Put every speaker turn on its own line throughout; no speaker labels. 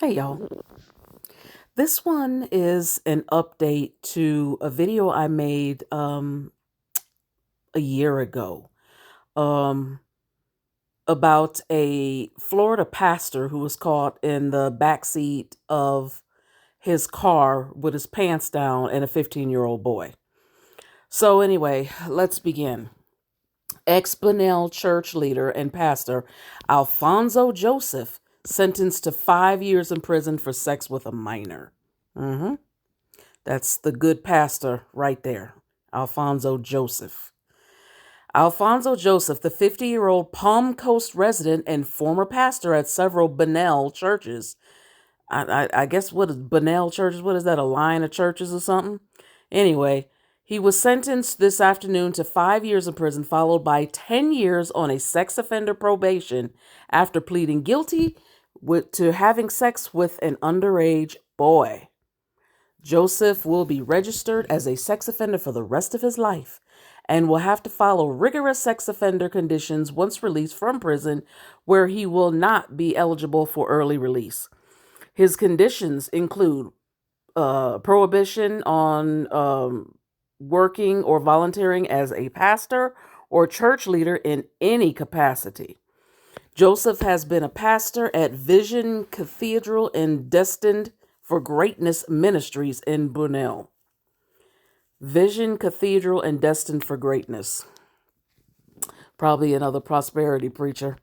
Hey y'all. This one is an update to a video I made a year ago um about a Florida pastor who was caught in the backseat of his car with his pants down and a 15-year-old boy. So anyway, let's begin. Ex-Bunnell church leader and pastor Alfonso Joseph sentenced to 5 years in prison for sex with a minor. Mm-hmm. That's the good pastor right there, Alfonso Joseph. Alfonso Joseph, the 50-year-old Palm Coast resident and former pastor at several Bunnell churches. I guess what is Bunnell churches? What is that, a line of churches or something? Anyway, he was sentenced this afternoon to 5 years in prison, followed by 10 years on a sex offender probation after pleading guilty to having sex with an underage boy. Joseph will be registered as a sex offender for the rest of his life and will have to follow rigorous sex offender conditions once released from prison, where he will not be eligible for early release. His conditions include prohibition on working or volunteering as a pastor or church leader in any capacity. Joseph has been a pastor at Vision Cathedral and Destined for Greatness Ministries in Bunnell. Vision Cathedral and Destined for Greatness. Probably another prosperity preacher.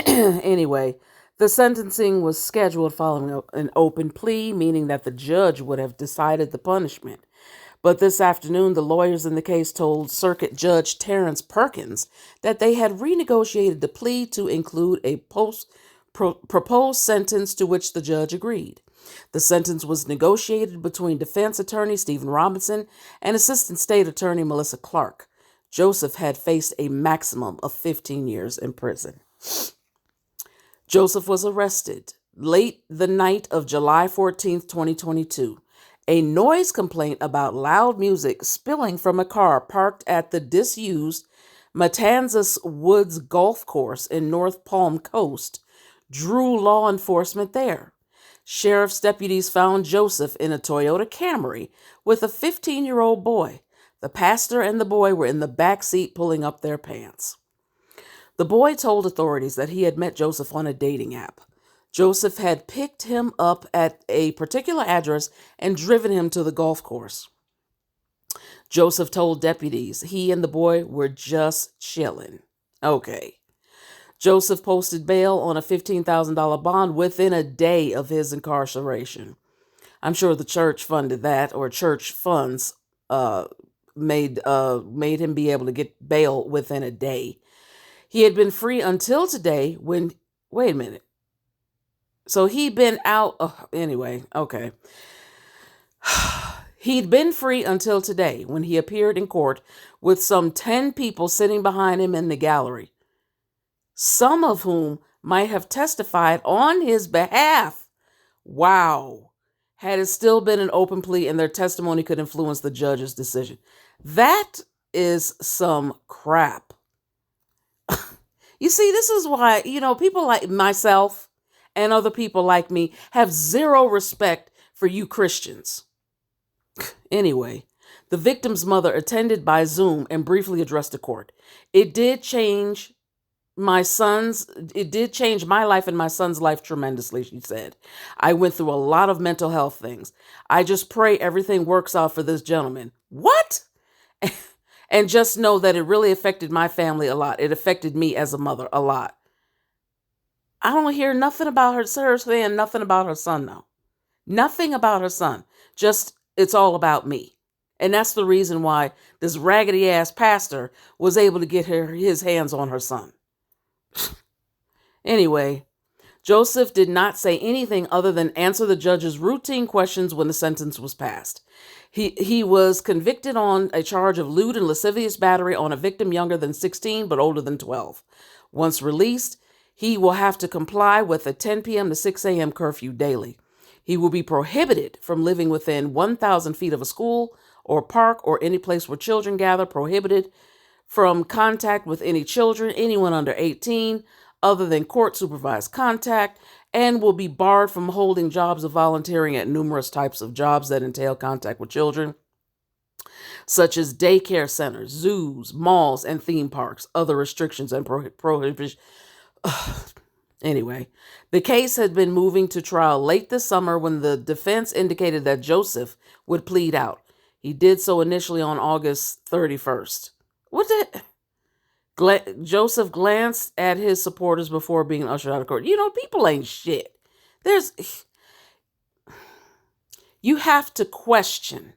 Anyway, the sentencing was scheduled following an open plea, meaning that the judge would have decided the punishment. But this afternoon, the lawyers in the case told Circuit Judge Terrence Perkins that they had renegotiated the plea to include a proposed sentence, to which the judge agreed. The sentence was negotiated between defense attorney Stephen Robinson and assistant state attorney Melissa Clark. Joseph had faced a maximum of 15 years in prison. Joseph was arrested late the night of July 14th, 2022. A noise complaint about loud music spilling from a car parked at the disused Matanzas Woods Golf Course in North Palm Coast drew law enforcement there. Sheriff's deputies found Joseph in a Toyota Camry with a 15-year-old boy. The pastor and the boy were in the back seat pulling up their pants. The boy told authorities that he had met Joseph on a dating app. Joseph had picked him up at a particular address and driven him to the golf course. Joseph told deputies he and the boy were just chilling. Okay. Joseph posted bail on a $15,000 bond within a day of his incarceration. I'm sure the church funded that, or church funds made him be able to get bail within a day. He had been free until today when, wait a minute. So he'd been out, anyway, okay. He'd been free until today when he appeared in court with some 10 people sitting behind him in the gallery, some of whom might have testified on his behalf. Wow. Had it still been an open plea and their testimony could influence the judge's decision. That is some crap. You see, this is why, people like myself and other people like me have zero respect for you Christians. Anyway, the victim's mother attended by Zoom and briefly addressed the court. It did change my life and my son's life tremendously, she said. I went through a lot of mental health things. I just pray everything works out for this gentleman. What? And just know that it really affected my family a lot. It affected me as a mother a lot. I don't hear nothing about her saying nothing about her son, though. Nothing about her son. Just, it's all about me. And that's the reason why this raggedy ass pastor was able to get his hands on her son. Anyway, Joseph did not say anything other than answer the judge's routine questions when the sentence was passed. He was convicted on a charge of lewd and lascivious battery on a victim younger than 16 but older than 12. Once released, he will have to comply with a 10 p.m. to 6 a.m. curfew daily. He will be prohibited from living within 1,000 feet of a school or park or any place where children gather, prohibited from contact with any children, anyone under 18, other than court supervised contact and will be barred from holding jobs of volunteering at numerous types of jobs that entail contact with children, such as daycare centers, zoos, malls, and theme parks. Other restrictions and prohibitions. Anyway, the case had been moving to trial late this summer when the defense indicated that Joseph would plead out. He did so initially on August 31st. What the? Joseph glanced at his supporters before being ushered out of court. You know, people ain't shit. You have to question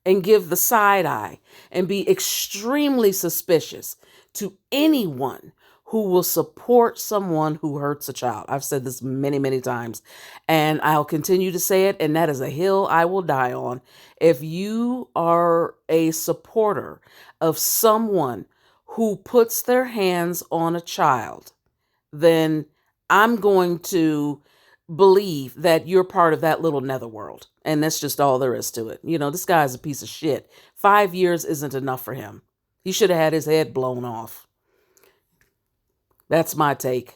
and give the side eye and be extremely suspicious to anyone who will support someone who hurts a child. I've said this many, many times, and I'll continue to say it, and that is a hill I will die on. If you are a supporter of someone who puts their hands on a child, then I'm going to believe that you're part of that little netherworld. And that's just all there is to it. You know, this guy's a piece of shit. 5 years isn't enough for him. He should have had his head blown off. That's my take.